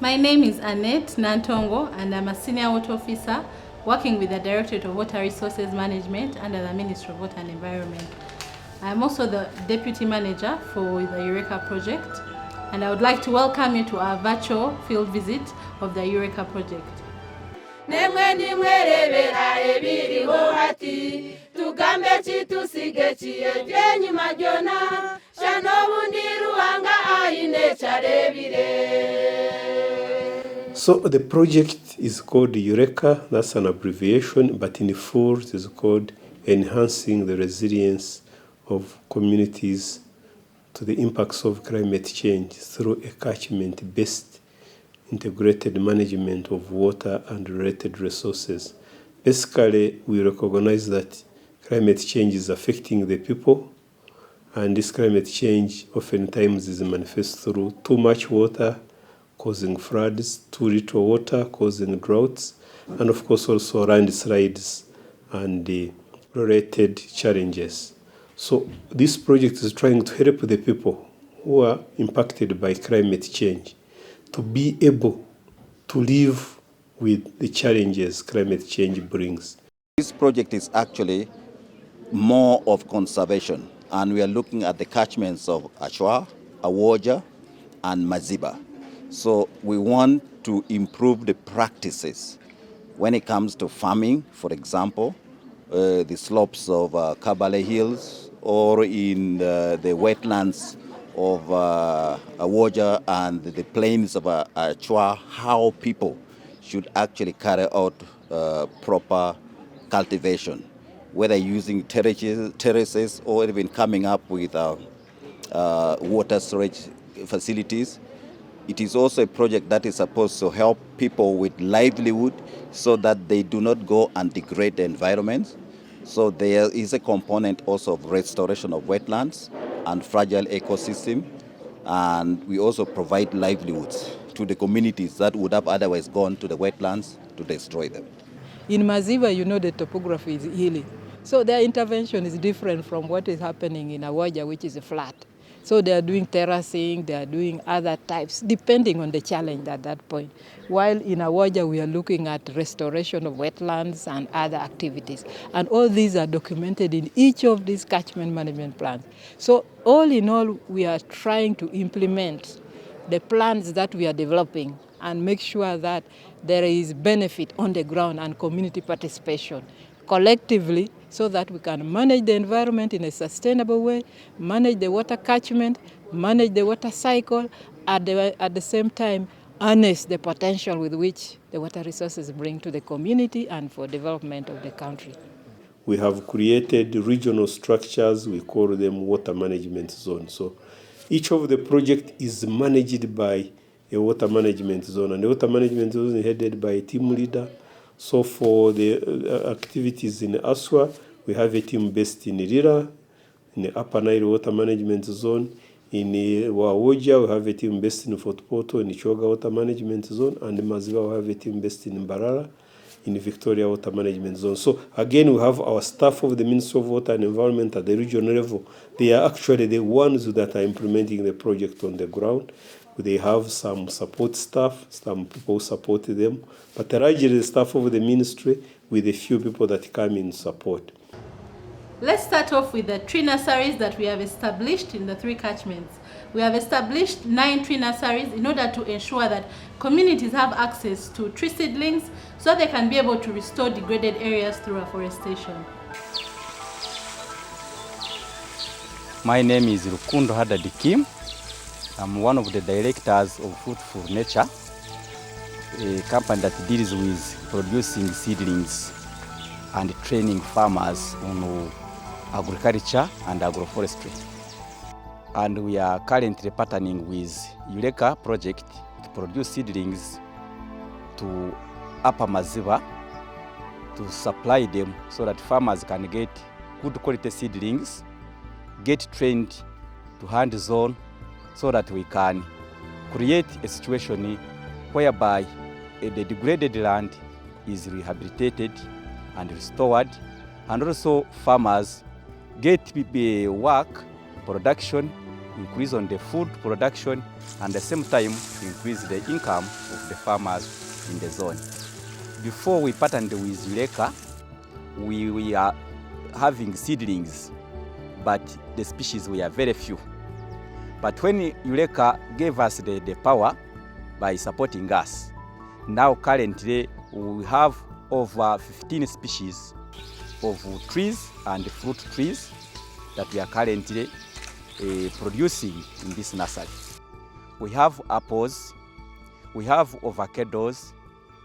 My name is Annette Nantongo and I'm a Senior Water Officer working with the Directorate of Water Resources Management under the Ministry of Water and Environment. I'm also the Deputy Manager for the EURECCCA project, and I would like to welcome you to our virtual field visit of the EURECCCA project. So the project is called EURECCCA, that's an abbreviation, but in full it is called Enhancing the Resilience of Communities to the Impacts of Climate Change through a catchment-based integrated management of water and related resources. Basically, we recognize that climate change is affecting the people, and this climate change oftentimes is manifest through too much water, causing floods, too little water, causing droughts, and of course also landslides and related challenges. So this project is trying to help the people who are impacted by climate change to be able to live with the challenges climate change brings. This project is actually more of conservation, and we are looking at the catchments of Achwa, Awoja, and Maziba. So we want to improve the practices when it comes to farming, for example, the slopes of Kabale Hills, or in the wetlands of Awoja and the plains of Achwa, how people should actually carry out proper cultivation, whether using terraces or even coming up with water storage facilities. It is also a project that is supposed to help people with livelihood so that they do not go and degrade the environment. So there is a component also of restoration of wetlands and fragile ecosystem, and we also provide livelihoods to the communities that would have otherwise gone to the wetlands to destroy them. In Maziba, you know, the topography is hilly, so their intervention is different from what is happening in Awoja, which is flat. So they are doing terracing, they are doing other types, depending on the challenge at that point. While in Awoja, we are looking at restoration of wetlands and other activities. And all these are documented in each of these catchment management plans. So all in all, we are trying to implement the plans that we are developing and make sure that there is benefit on the ground and community participation collectively, so that we can manage the environment in a sustainable way, manage the water catchment, manage the water cycle, at the same time harness the potential with which the water resources bring to the community and for development of the country. We have created regional structures, we call them water management zones. So each of the project is managed by a water management zone, and the water management zone is headed by a team leader. So for the activities in Aswa, we have a team based in Lira, in the Upper Nile Water Management Zone. In Wawoja, we have a team based in Fort Portal, in Choga Water Management Zone, and in Maziba, we have a team based in Mbarara, in the Victoria Water Management Zone. So again, we have our staff of the Ministry of Water and Environment at the regional level. They are actually the ones that are implementing the project on the ground. They have some support staff, some people support them, but largely the staff of the ministry with a few people that come in support. Let's start off with the tree nurseries that we have established in the 3 catchments. We have established 9 tree nurseries in order to ensure that communities have access to tree seedlings so they can be able to restore degraded areas through afforestation. My name is Rukundo Hadadi Kim. I'm one of the directors of Fruitful Nature, a company that deals with producing seedlings and training farmers on agriculture and agroforestry. And we are currently partnering with EURECCCA project to produce seedlings to Upper Maziba to supply them so that farmers can get good quality seedlings, get trained to hands-on, so that we can create a situation whereby the degraded land is rehabilitated and restored, and also farmers get work, production increase on the food production, and at the same time increase the income of the farmers in the zone. Before we partnered with EURECCA, we are having seedlings, but the species were very few. But when EURECCA gave us the power by supporting us, now currently we have over 15 species of trees and fruit trees that we are currently producing in this nursery. We have apples, we have avocados,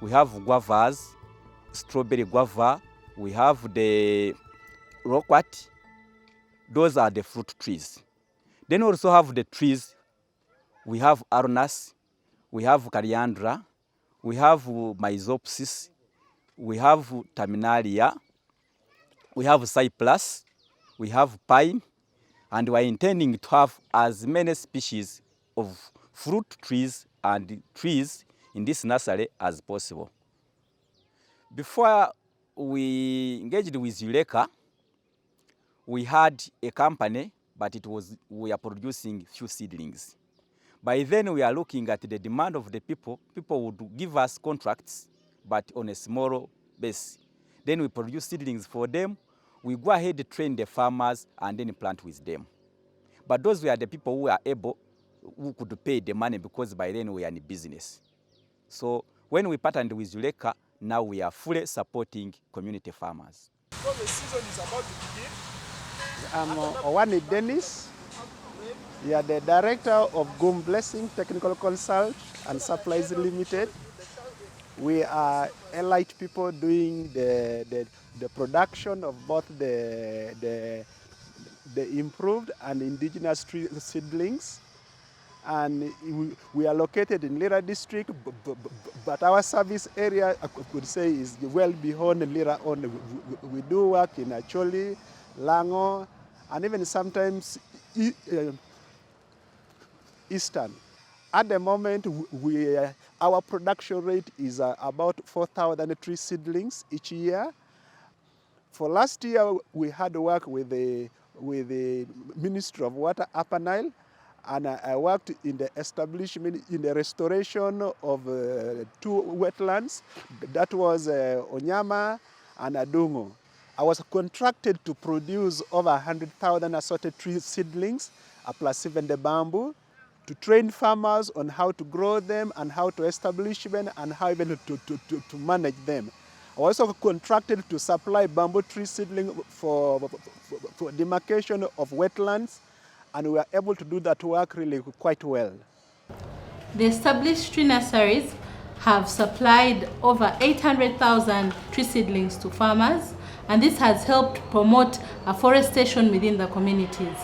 we have guavas, strawberry guava, we have the roquat. Those are the fruit trees. Then we also have the trees. We have aronas, we have coriandra, we have myzopsis, we have terminalia, we have cypress, we have pine, and we are intending to have as many species of fruit trees and trees in this nursery as possible. Before we engaged with EURECCA, we had a company, but we are producing few seedlings. By then we are looking at the demand of the people. People would give us contracts, but on a small base. Then we produce seedlings for them. We go ahead to train the farmers and then plant with them. But those were the people who are able, who could pay the money, because by then we are in business. So when we partnered with EURECCA, now we are fully supporting community farmers. So the season is about to begin. I'm Owani Dennis. We are the director of Goom Blessing Technical Consult and Supplies Limited. We are elite people doing the production of both the improved and indigenous tree seedlings. And we are located in Lira district, but our service area, I could say, is well beyond Lira only. We do work in Acholi, Lango, and even sometimes Eastern. At the moment, our production rate is about 4,000 tree seedlings each year. For last year, we had work with the Ministry of Water, Upper Nile, and I worked in the establishment, in the restoration of 2 wetlands. That was Onyama and Adungo. I was contracted to produce over 100,000 assorted tree seedlings, plus even the bamboo, to train farmers on how to grow them and how to establish them and how even to manage them. I was also contracted to supply bamboo tree seedling for demarcation of wetlands, and we were able to do that work really quite well. The established tree nurseries have supplied over 800,000 tree seedlings to farmers, and this has helped promote afforestation within the communities.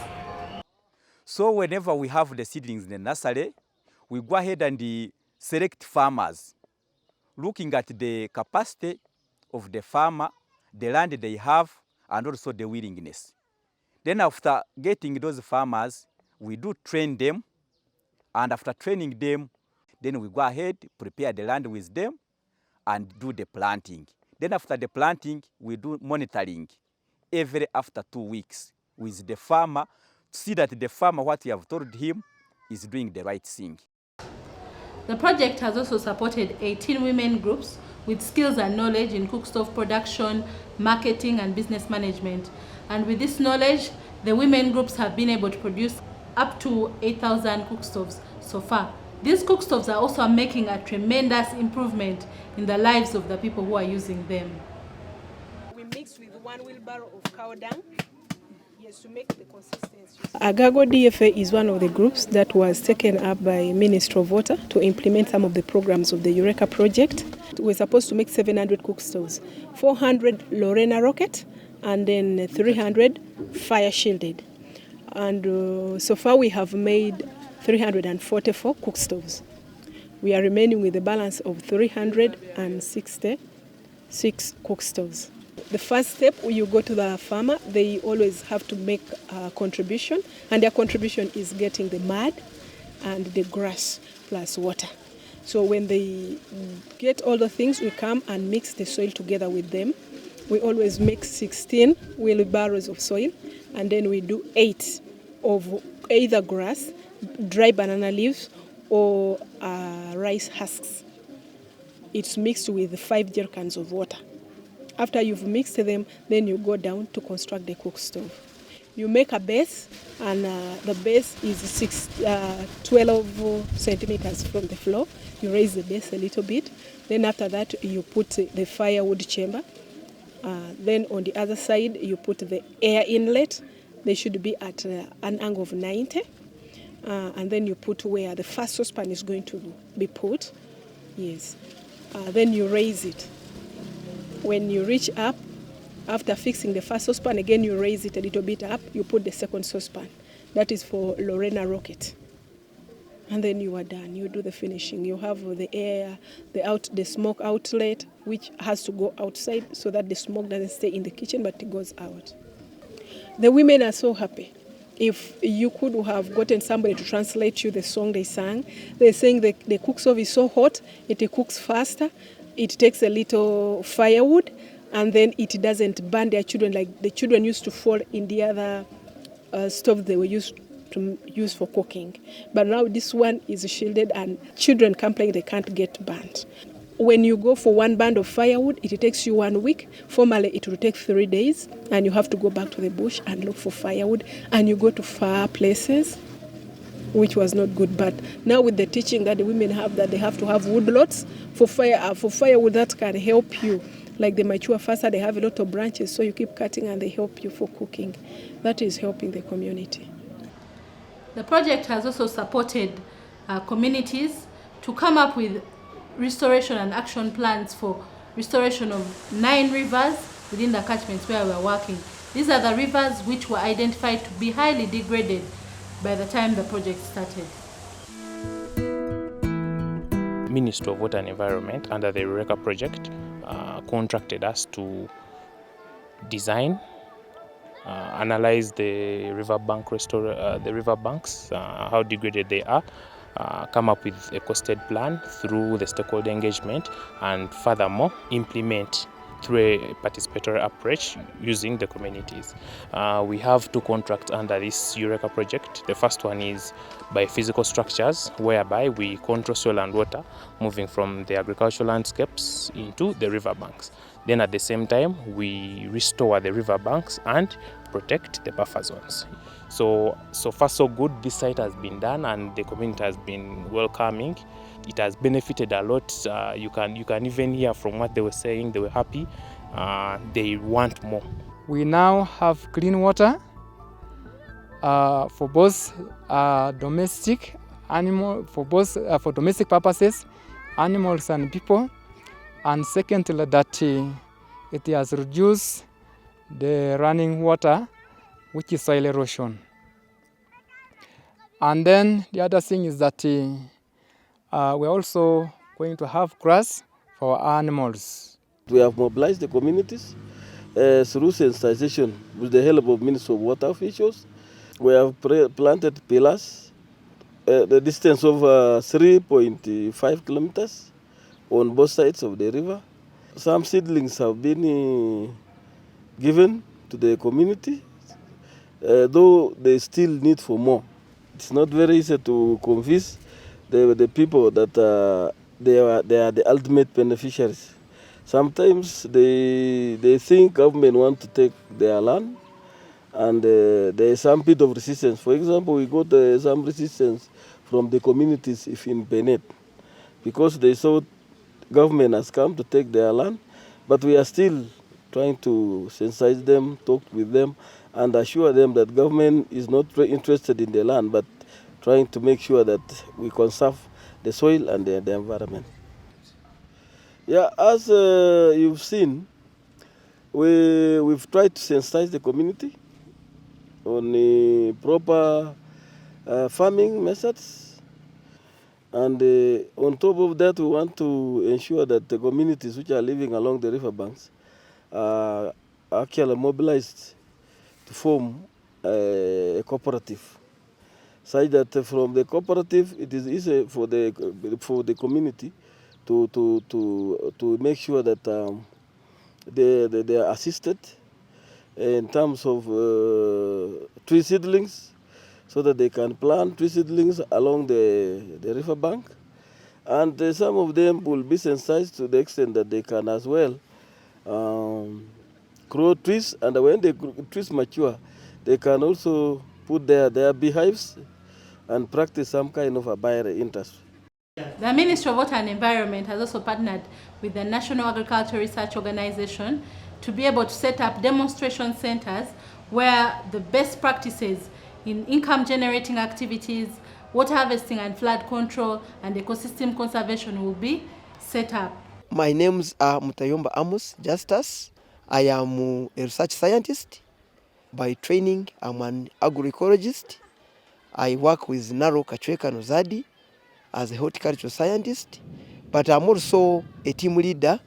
So whenever we have the seedlings in the nursery, we go ahead and select farmers, looking at the capacity of the farmer, the land they have, and also the willingness. Then after getting those farmers, we do train them, and after training them, then we go ahead, prepare the land with them, and do the planting. Then after the planting, we do monitoring every after 2 weeks with the farmer, to see that the farmer, what we have told him, is doing the right thing. The project has also supported 18 women groups with skills and knowledge in cookstove production, marketing, and business management. And with this knowledge, the women groups have been able to produce up to 8,000 cookstoves so far. These cookstoves are also making a tremendous improvement in the lives of the people who are using them. We mix with 1 wheelbarrow of cow dung, yes, to make the consistency. Agago DFA is one of the groups that was taken up by Ministry of Water to implement some of the programs of the EURECCA project. We're supposed to make 700 cookstoves, 400 Lorena rocket, and then 300 fire shielded. And so far we have made 344 cookstoves. We are remaining with a balance of 366 cookstoves. The first step, you go to the farmer, they always have to make a contribution, and their contribution is getting the mud and the grass plus water. So when they get all the things, we come and mix the soil together with them. We always make 16 wheelbarrows of soil, and then we do 8 either grass, dry banana leaves, or rice husks. It's mixed with 5 jerrycans of water. After you've mixed them, then you go down to construct the cook stove. You make a base, and the base is 12 centimeters from the floor. You raise the base a little bit. Then after that, you put the firewood chamber. Then on the other side, you put the air inlet. They should be at an angle of 90. And then you put where the first saucepan is going to be put. Yes. Then you raise it. When you reach up, after fixing the first saucepan, again you raise it a little bit up, you put the second saucepan. That is for Lorena rocket. And then you are done. You do the finishing. You have the air, the smoke outlet, which has to go outside so that the smoke doesn't stay in the kitchen, but it goes out. The women are so happy. If you could have gotten somebody to translate you the song they sang, they're saying the cook stove is so hot, it cooks faster, it takes a little firewood, and then it doesn't burn their children like the children used to fall in the other stove they were used to use for cooking. But now this one is shielded and children complain they can't get burnt. When you go for one band of firewood, it takes you 1 week. Formerly, it will take 3 days, and you have to go back to the bush and look for firewood, and you go to far places, which was not good. But now with the teaching that the women have, that they have to have wood lots for firewood, that can help you. Like the mature faster, they have a lot of branches, so you keep cutting and they help you for cooking. That is helping the community. The project has also supported communities to come up with restoration and action plans for restoration of 9 rivers within the catchments where we are working. These are the rivers which were identified to be highly degraded by the time the project started. Ministry of Water and Environment under the EURECCCA project contracted us to design, analyze the riverbank the riverbanks, how degraded they are, come up with a costed plan through the stakeholder engagement, and furthermore implement through a participatory approach using the communities. We have 2 contracts under this EURECCCA project. The first one is by physical structures, whereby we control soil and water moving from the agricultural landscapes into the riverbanks. Then at the same time, we restore the riverbanks and protect the buffer zones. So far so good. This site has been done and the community has been welcoming. It has benefited a lot. You can even hear from what they were saying. They were happy. They want more. We now have clean water for both domestic animal, for domestic purposes, animals and people. And secondly, that it has reduced the running water, which is soil erosion. And then the other thing is that we're also going to have grass for our animals. We have mobilized the communities through sensitization with the help of Ministry of Water officials. We have planted pillars, the distance of 3.5 kilometers on both sides of the river. Some seedlings have been given to the community, though they still need for more. It's not very easy to convince the people that they are the ultimate beneficiaries. Sometimes they think government want to take their land, and there is some bit of resistance. For example, we got some resistance from the communities in Benet, because they thought government has come to take their land, but we are still trying to sensitize them, talk with them, and assure them that government is not interested in the land, but trying to make sure that we conserve the soil and the environment. Yeah, as you've seen, we've tried to sensitize the community on the proper farming methods. And on top of that, we want to ensure that the communities which are living along the riverbanks are actually mobilized to form a cooperative, such that from the cooperative it is easy for the community to make sure that they are assisted in terms of tree seedlings, so that they can plant tree seedlings along the river bank. And some of them will be sensitized to the extent that they can as well grow trees, and when the trees mature, they can also put their beehives and practice some kind of a bio-interest. The Ministry of Water and Environment has also partnered with the National Agricultural Research Organization to be able to set up demonstration centers where the best practices in income generating activities, water harvesting and flood control, and ecosystem conservation will be set up. My names are Mutayomba Amos Justus. I am a research scientist. By training, I'm an agroecologist. I work with Naro Kachweka Nozadi as a horticultural scientist, but I'm also a team leader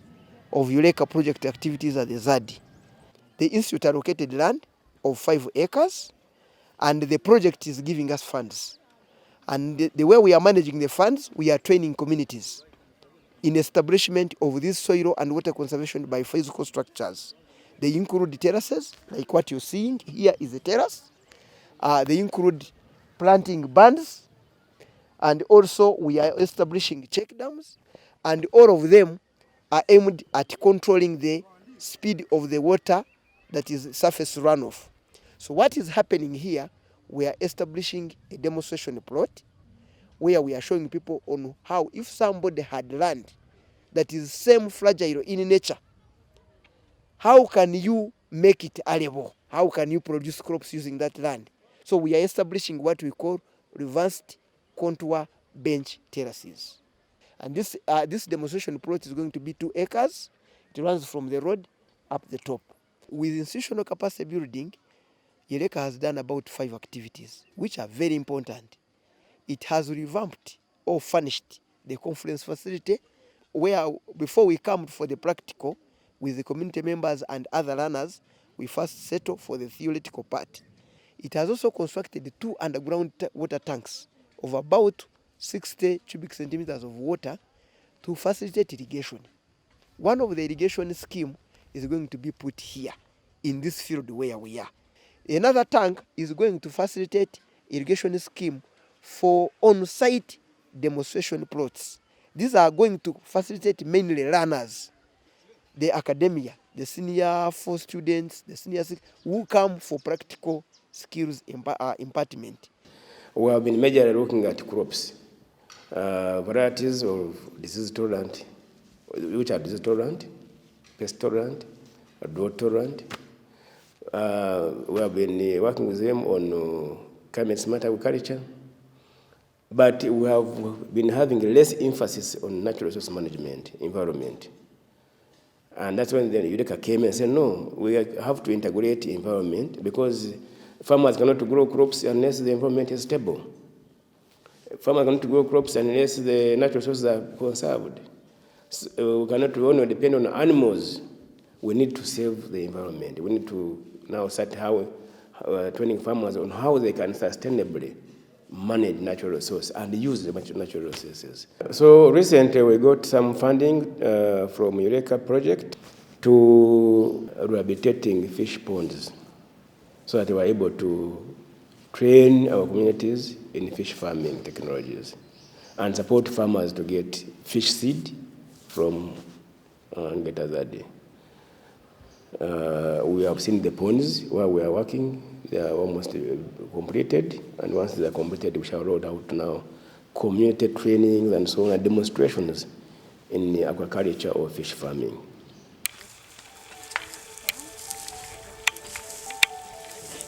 of EURECCCA project activities at the ZADI. The institute allocated land of 5 acres, and the project is giving us funds. And the way we are managing the funds, we are training communities in establishment of these soil and water conservation by physical structures. They include terraces, like what you're seeing here is a terrace. They include planting bands, and also we are establishing check dams, and all of them are aimed at controlling the speed of the water that is surface runoff. So what is happening here, we are establishing a demonstration plot where we are showing people on how, if somebody had land that is same fragile in nature, how can you make it arable? How can you produce crops using that land? So we are establishing what we call reversed contour bench terraces. And this demonstration plot is going to be 2 acres. It runs from the road up the top. With institutional capacity building, EURECCCA has done about 5 activities, which are very important. It has revamped or furnished the conference facility, where before we come for the practical with the community members and other learners, we first settle for the theoretical part. It has also constructed 2 underground water tanks of about 60 cubic centimeters of water to facilitate irrigation. One of the irrigation scheme is going to be put here in this field where we are. Another tank is going to facilitate irrigation scheme for on-site demonstration plots. These are going to facilitate mainly learners, the academia, the senior 4 students, the senior 6, who come for practical skills impartment. We have been majorly looking at crops, varieties of disease tolerant, which are disease tolerant, pest tolerant, drought tolerant. We have been working with them on climate smart agriculture, but we have been having less emphasis on natural resource management, environment. And that's when the EURECCCA came and said, no, we have to integrate environment, because farmers cannot grow crops unless the environment is stable. Farmers cannot grow crops unless the natural resources are conserved. So we cannot only depend on animals. We need to save the environment. We need to now start training farmers on how they can sustainably manage natural resources and use the natural resources. So recently we got some funding from EURECCCA project to rehabilitating fish ponds, so that we are able to train our communities in fish farming technologies and support farmers to get fish seed from Ngetazade. We have seen the ponds where we are working. They are almost completed, and once they are completed, we shall roll out now community trainings and so on, and demonstrations in the aquaculture or fish farming.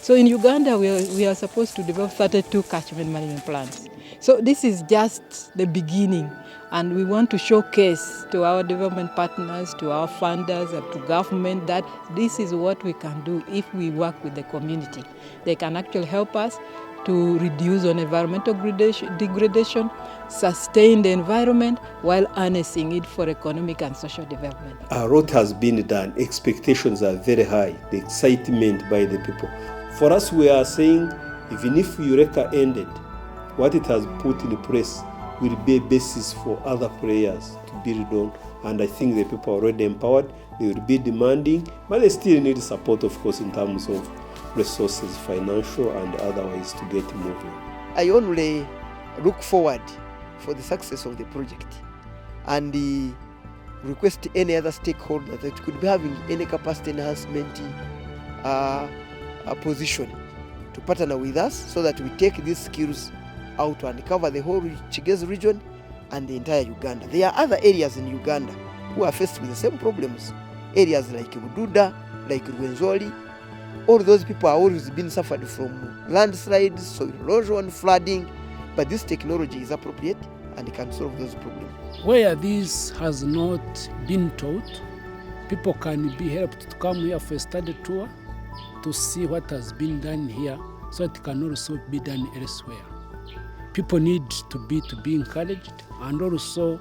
So in Uganda, we are supposed to develop 32 catchment management plans. So this is just the beginning, and we want to showcase to our development partners, to our funders, and to government that this is what we can do if we work with the community. They can actually help us to reduce on environmental degradation, sustain the environment while harnessing it for economic and social development. A lot has been done. Expectations are very high, the excitement by the people. For us, we are saying, even if EURECCCA ended, what it has put in place will be a basis for other players to build on. And I think the people are already empowered. They will be demanding, but they still need support, of course, in terms of resources, financial and otherwise, to get moving. I only look forward for the success of the project and request any other stakeholder that could be having any capacity enhancement position to partner with us so that we take these skills out and cover the whole Kigezi region and the entire Uganda. There are other areas in Uganda who are faced with the same problems. Areas like Bududa, like Rwenzori, all those people are always been suffered from landslides, soil erosion, flooding, but this technology is appropriate and can solve those problems. Where this has not been taught, people can be helped to come here for a study tour to see what has been done here, so it can also be done elsewhere. People need to be encouraged, and also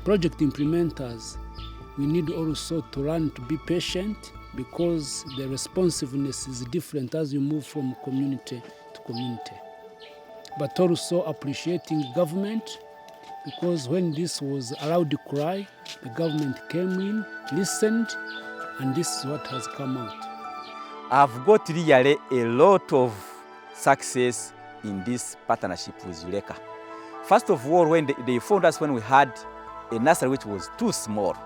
project implementers, we need also to learn to be patient, because the responsiveness is different as you move from community to community. But also appreciating government, because when this was a loud cry, the government came in, listened, and this is what has come out. I've got really a lot of success in this partnership with EURECCCA. First of all, when they found us when we had a nursery which was too small,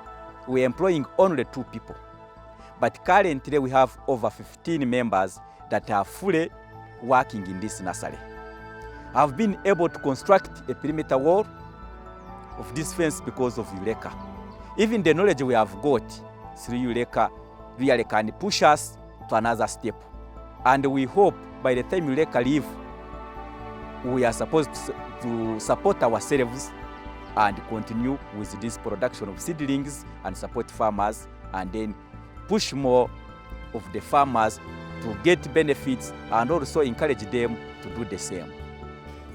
we were employing only 2 people. But currently we have over 15 members that are fully working in this nursery. I've been able to construct a perimeter wall of this fence because of EURECCCA. Even the knowledge we have got through EURECCCA really can push us to another step. And we hope by the time EURECCCA leave, we are supposed to support ourselves and continue with this production of seedlings and support farmers, and then push more of the farmers to get benefits and also encourage them to do the same.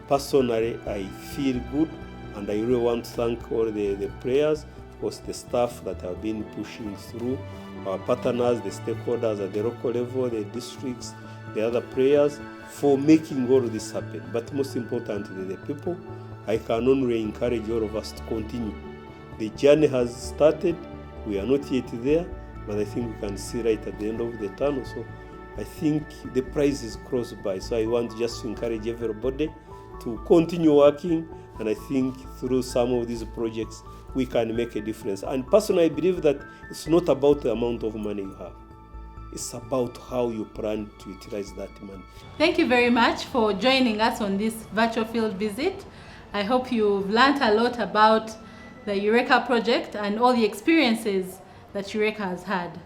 Personally, I feel good, and I really want to thank all the players, of course the staff that have been pushing through, our partners, the stakeholders at the local level, the districts, the other players, for making all this happen. But most importantly, the people. I can only encourage all of us to continue. The journey has started, we are not yet there, but I think we can see right at the end of the tunnel. So I think the prize is close by. So I want just to encourage everybody to continue working, and I think through some of these projects we can make a difference. And personally, I believe that it's not about the amount of money you have. It's about how you plan to utilize that money. Thank you very much for joining us on this virtual field visit. I hope you've learned a lot about the EURECCCA project and all the experiences that EURECCCA has had.